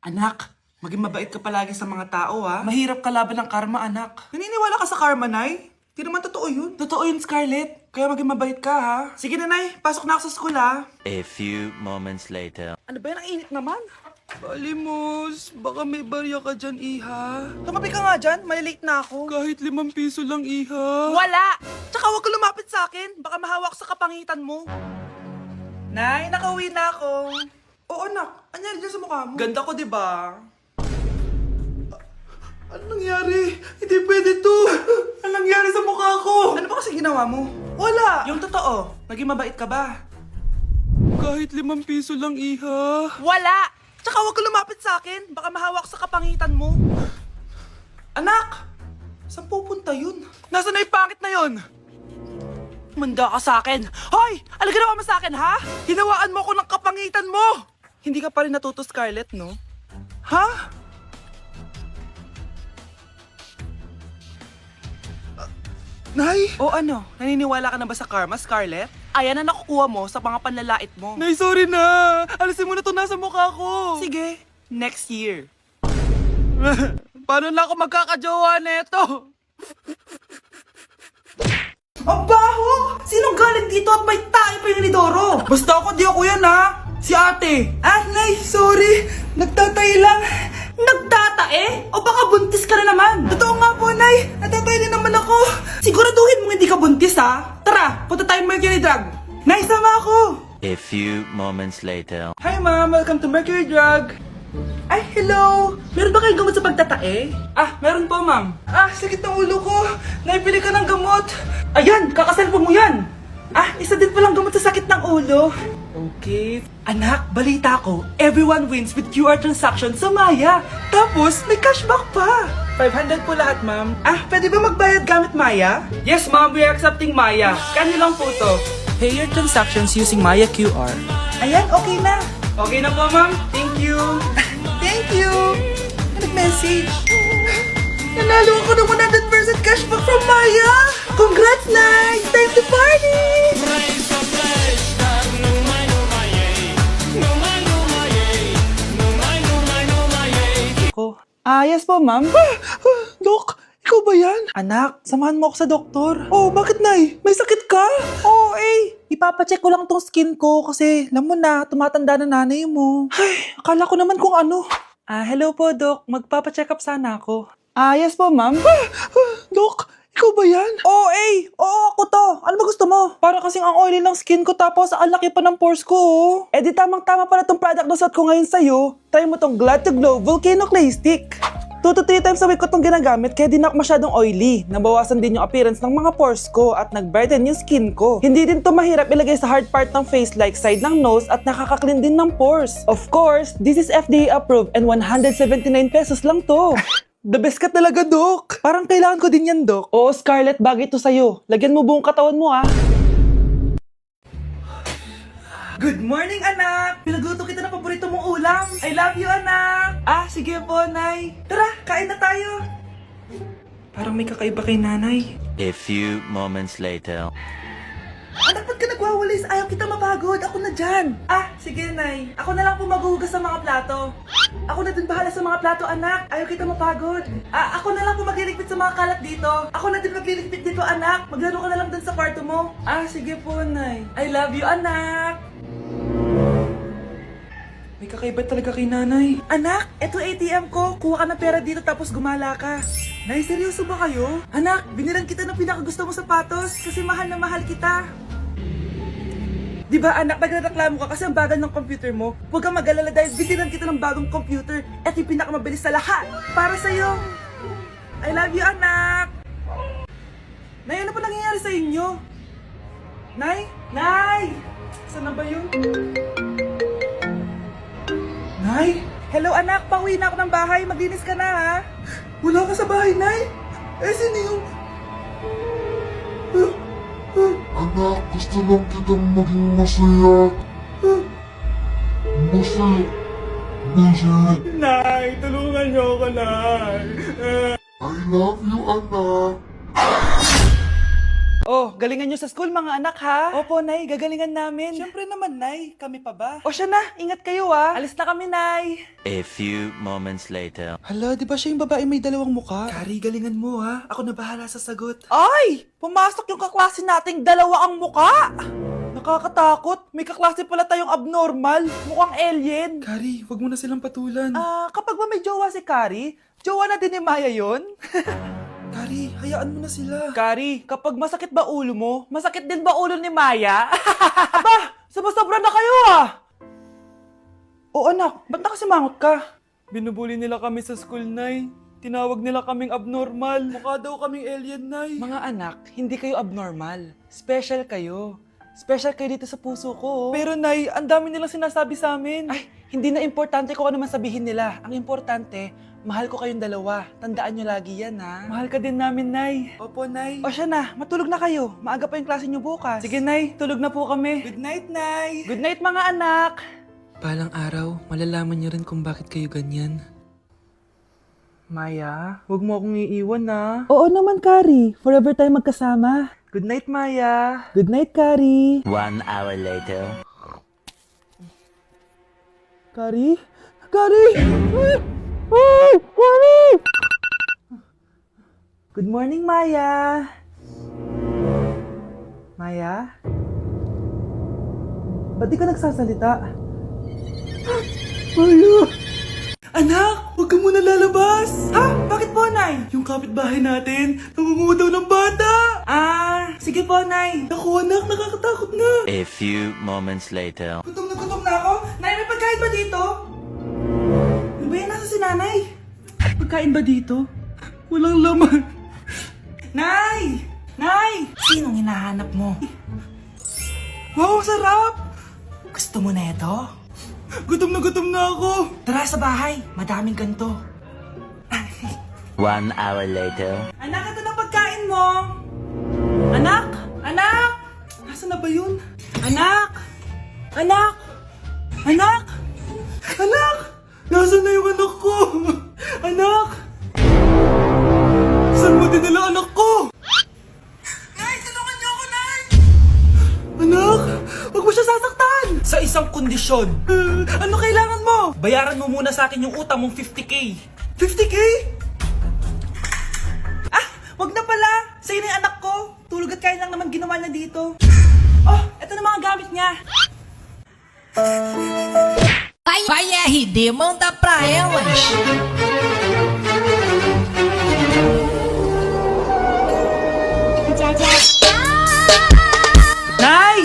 Anak, maging mabait ka palagi sa mga tao, ha? Mahirap kalaban ng karma, anak. Naniniwala ka sa karma, Nay? Di naman totoo yun. Totoo yun, Scarlett. Kaya maging mabait ka, ha? Sige na, Nay. Pasok na ako sa school, ha? A few moments later. Ano ba yan? Ang init naman. Balimos, baka may barya ka dyan, Iha. Tumabi ka nga dyan, may late na ako. Kahit 5 piso lang, Iha. Wala! Tsaka huwag ka lumapit sa akin, baka mahawak sa kapangitan mo. Nay, nakauwi na ako. Oo, anak. Anyari dyan sa mukha mo? Ganda ko, di ba? Ano nangyari? Hindi pwede to. Ano nangyari sa mukha ko? Ano ba kasi ginawa mo? Wala! Yung totoo, naging mabait ka ba? Kahit 5 piso lang, Iha. Wala! Tsaka huwag ka lumapit sa akin, baka mahawak sa kapangitan mo. Anak! Saan pupunta yun? Nasaan na yung pangit na yun? Manda ka sa akin. Hoy! Ano ginawa mo sa akin, ha? Hinawaan mo ako ng kapangitan mo! Hindi ka pa rin natuto, Scarlett, no? Ha? Nay? O ano? Naniniwala ka na ba sa karma, Scarlett? Ayan na nakukuha mo sa mga panlalait mo. Nay, sorry na! Alisin mo na to nasa mukha ko! Sige, next year. Paano na ako magkakajowa neto? Ang baho! Sinong galing dito at may tae pa yung inidoro? Basta ako, di ako yan, ha? Si ate. Ah, Nay, sorry. Nagtatay lang. Nagtatae? O baka buntis ka na naman? Totoo nga po, Nay. Natatay din naman ako. Siguraduhin mo hindi ka buntis, ha? Tara, punta tayong Mercury Drug. Nay, sama ako. A few moments later. Hi, Ma'am. Welcome to Mercury Drug. Ay, hello! Meron ba kayong gamot sa pagtatae? Ah, meron po, ma'am. Ah, sakit ng ulo ko. Naipili ka ng gamot. Ayan, kakaselfon mo yan. Ah, isa din palang gamot sa sakit ng ulo. Okay. Anak, balita ko, everyone wins with QR transaction sa Maya. Tapos, may cashback pa. 500 po lahat, ma'am. Ah, pwede ba magbayad gamit Maya? Yes, ma'am. We are accepting Maya. Kanilang po to. Pay your transactions using Maya QR. Ayan, okay na. Okay na po, ma'am. Thank you. Thank you. Nag-message. Nanalo ako ng 100% cashback from Maya. Congrats, Nay. Time to party. Yes po, ma'am. Dok, ikaw ba yan? Anak, samahan mo ako sa doktor. Oh, bakit, Nay? May sakit ka? Oo, ipapacheck ko lang tong skin ko kasi, alam mo na, tumatanda na nanay mo. Ay, akala ko naman kung ano. Hello po, Dok. Magpapacheck up sana ako. Yes po, ma'am. Dok, ikaw ba yan? Oo, ako to. Ano ba gusto mo? Para kasing ang oily ng skin ko tapos ang laki pa ng pores ko, oh. Eh di tamang-tama pala tong product na suot ko ngayon sa'yo. Try mo tong Glad to Glow Volcano Clay Stick. 2 to 3 times a week ko itong ginagamit kaya di na ako masyadong oily. Nabawasan din yung appearance ng mga pores ko at nag-brighten yung skin ko. Hindi din to mahirap ilagay sa hard part ng face like side ng nose at nakaka-clean din ng pores. Of course, this is FDA approved and 179 pesos lang to. The best ka talaga, Dok. Parang kailangan ko din yan, Dok. Oo, Scarlett, bagay to sa'yo. Lagyan mo buong katawan mo, ha. Good morning, anak! Pinagluto kita ng paborito mong ulam. I love you, anak! Sige po, Nay. Tara, kain na tayo. Parang may kakaiba kay nanay. A few moments later. Anak, ba't ka nagwawalis? Ayaw kita mapagod. Ako na dyan. Sige, Nay. Ako na lang po maghuhugas sa mga plato. Ako na din bahala sa mga plato, anak. Ayaw kita mapagod. Ako na lang po magliligpit sa mga kalat dito. Ako na din magliligpit dito, anak. Maglaro ka na lang dun sa kwarto mo. Sige po, Nay. I love you, anak. May kakaiba talaga kay nanay. Anak, eto ATM ko. Kuha ka ng pera dito tapos gumala ka. Nay, seryoso ba kayo? Anak, binilan kita ng pinakagusto mong sapatos kasi mahal na mahal kita. Di ba, anak, nagreklamo ka kasi ang bagal ng computer mo? Huwag kang mag-alala dahil binilan kita ng bagong computer at yung pinakamabilis sa lahat. Para sa'yo. I love you, anak. Nay, ano pa nangyayari sa inyo? Nay? Nay! Saan na ba yun? Nay? Hello, anak. Pauwi na ako ng bahay. Maglinis ka na, ha? Wala ka sa bahay, Nay? Sino yung... Anak, gusto lang kitang maging masaya. Masaya. Nay, tulungan niyo ako, Nay. I love you, anak. Oh, galingan nyo sa school mga anak ha? Opo, Nay, gagalingan namin. Siyempre naman, Nay. Kami pa ba? O siya na, ingat kayo Alis na kami, Nay. A few moments later. Hala, di ba siya yung babae may dalawang muka? Kari, galingan mo ha. Ako na bahala sa sagot. Ay! Pumasok yung kaklase nating dalawa ang muka! Nakakatakot. May kaklase pala tayong abnormal. Mukhang alien. Kari, wag mo na silang patulan. Kapag ba may jowa si Kari, jowa na din ni Maya yun? Kari, hayaan mo na sila. Kari, kapag masakit ba ulo mo, masakit din ba ulo ni Maya? Aba, sumasobra na kayo O anak, ba't nakasimangot ka? Binubuli nila kami sa school, Nay. Tinawag nila kaming abnormal. Mukha daw kaming alien, Nay. Mga anak, hindi kayo abnormal. Special kayo. Special kayo dito sa puso ko. Pero Nay, ang dami nilang sinasabi sa amin. Ay, hindi na importante kung ano man sabihin nila. Ang importante, mahal ko kayong dalawa. Tandaan nyo lagi yan, ha? Mahal ka din namin, Nay. Opo, Nay. O siya na, matulog na kayo. Maaga pa yung klase nyo bukas. Sige, Nay. Tulog na po kami. Good night, Nay. Good night, mga anak. Balang araw, malalaman niyo rin kung bakit kayo ganyan. Maya, huwag mo akong iiwan, na. Oo naman, Kari. Forever tayo magkasama. Good night, Maya. Good night, Kari. 1 hour later. Kari? Kari! Ay, Kari! Good morning, Maya. Maya? Ba't di ka nagsasalita? Maya! Anak, huwag ka muna lalabas! Ha? Bakit po, Nay? Yung kapitbahay natin, nangunguha daw ng bata! Sige po, Nay. Naku, anak, nakakatakot na. A few moments later. Gutom na ako. Nay, may pagkain ba dito? Ano ba yan? Nasa si Nanay? Pagkain ba dito? Walang laman. Nay! Nay! Sinong hinahanap mo? Wow, sarap! Gusto mo na ito? Gutom na ako. Tara sa bahay, madaming ganito. 1 hour later. Anak, ito na pagkain mo. Anak! Anak! Nasaan na ba yun? Anak! Anak! Anak! Anak! Nasaan na yung anak ko? Anak! Saan mo dinala anak ko? Nay, tulungan niyo ako, Nay! Anak! Huwag mo siya sasaktan! Sa isang kondisyon, Ano kailangan mo? bayaran mo muna sa akin yung utang mong 50k. 50K? Wag na pala! Sa'yo na yung anak ko! Tulog at kain lang naman ginawa niya dito. Oh, eto na mga gamit niya. Vai RD, manda pra elas. Nay!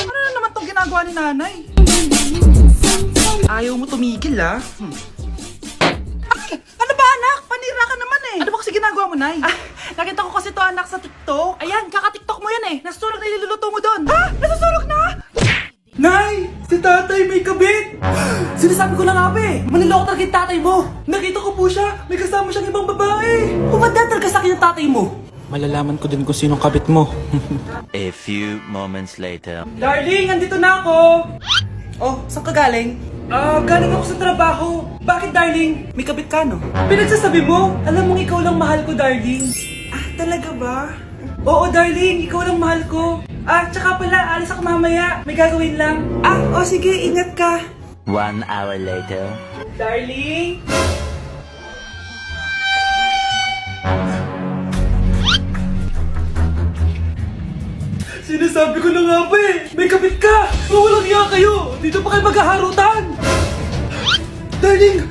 Ano na naman tong ginagawa ni Nanay? Ayaw mo tumigil, Ay! Ano ba, anak? Panira ka naman Ano ba kasi ginagawa mo, Nay? Nakita ko kasi to, anak, sa TikTok. Ayan, kaka-TikTok mo yan Nasusunog na iluluto mo doon. Ha? Nasusunog na? Nay! Si tatay may kabit! Sinasabi ko na nga maniloko talaga yung tatay mo. Nakita ko po siya. May kasama siyang ibang babae. Umanda talaga sa akin yung tatay mo. Malalaman ko din kung sinong kabit mo. A few moments later. Darling, andito na ako! Oh, saan ka galing? Galing ako sa trabaho. Bakit, darling? May kabit ka, no? Pinagsasabi mo? Alam mong ikaw lang mahal ko, darling. Talaga ba? Oo, darling. Ikaw lang mahal ko. Tsaka pala, alis ako mamaya. May gagawin lang. Sige. Ingat ka. 1 hour later. Darling? Sinasabi ko na nga may kabit ka! Walang iya kayo! Dito pa kayo maghaharutan! Darling!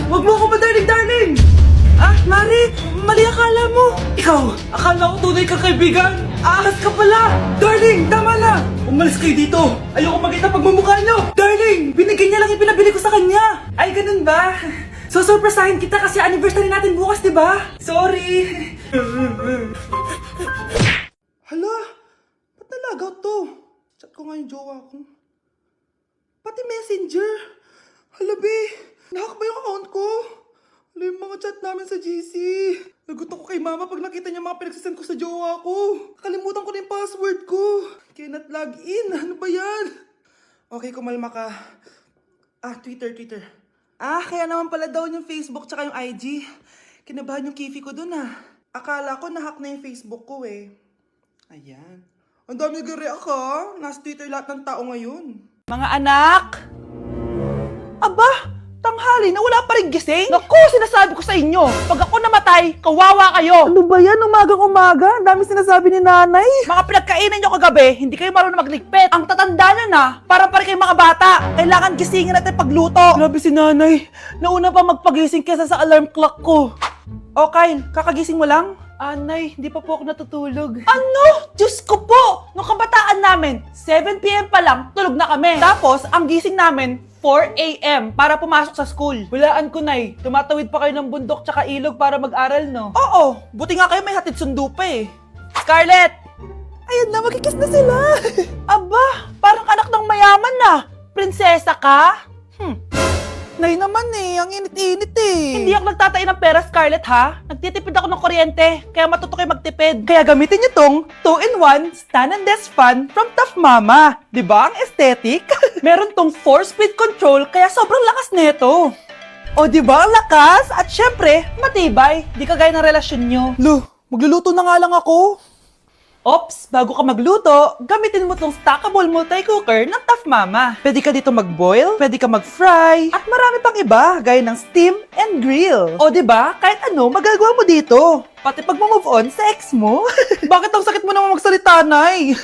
Wag mo ako ba, darling! Mari! Mali akala mo! Ikaw! Akala ko tunay kang kaibigan! Ahas ka pala! Darling! Tama na! Umalis kayo dito! Ayoko makita pagmumukha nyo! Darling! Binigyan niya lang yung pinabili ko sa kanya! Ay, ganun ba? So, surpresahin kita kasi anniversary natin bukas, di ba? Sorry! Hala! Ba't nalagaw to? Chat ko nga yung jowa ko. Pati messenger! Hala, be! Nahack ba yung account ko? Hala, yung mga chat namin sa GC. Nagot ako kay mama pag nakita niya mga pinagsasend ko sa jowa ko. Nakalimutan ko na yung password ko. Cannot log in. Ano ba yan? Okay, kumalma ka. Twitter. Kaya naman pala daw yung Facebook tsaka yung IG. Kinabahan yung kifi ko dun ah. Akala ko nahack na yung Facebook ko eh. Ayan. Ang dami nag-react ah. Nasa Twitter lahat ng tao ngayon. Mga anak! Aba! Tanghali na wala pa rin gising? Naku, sinasabi ko sa inyo, pag ako namatay, kawawa kayo. Ano ba yan? Umagang-umaga? Ang dami sinasabi ni nanay. Mga pinagkainan nyo kagabi, hindi kayo marunong magligpit. Ang tatanda nyo na, parang pare kayo mga bata. Kailangan gisingin natin pagluto. Grabe si nanay. Nauna pa magpagising kesa sa alarm clock ko. O Kyle, kakagising mo lang? Anay, hindi pa po ako natutulog. Ano? Diyos ko po! Nung kabataan namin, 7 p.m. pa lang, tulog na kami. Tapos, ang gising namin, 4 a.m. para pumasok sa school. Hulaan ko, Nay. Tumatawid pa kayo ng bundok tsaka ilog para mag-aral, no? Oo. Buti nga kayo may hatid sundo pa eh. Scarlett! Ayan na, magkikiss na sila. Aba, parang anak ng mayaman na. Prinsesa ka? Nay naman eh, ang init-init eh. Hindi ako nagtatain ng pera, Scarlett ha. Nagtitipid ako ng kuryente, kaya matuto kayo magtipid. Kaya gamitin niyo tong 2-in-1 Stand and Desk Fan from Tough Mama. Diba ang aesthetic? Meron tong 4-speed control, kaya sobrang lakas nito. O diba ang lakas? At syempre, matibay. Di kagaya ng relasyon nyo. Lo, magluluto na nga lang ako. Ops, bago ka magluto, gamitin mo tong stackable multi-cooker ng Tough Mama. Pwede ka dito mag-boil, pwede ka mag-fry, at marami pang iba, gaya ng steam and grill. O diba, kahit ano, magagawa mo dito. Pati pag move on sa ex mo. Bakit ang sakit mo naman magsalita, Nay?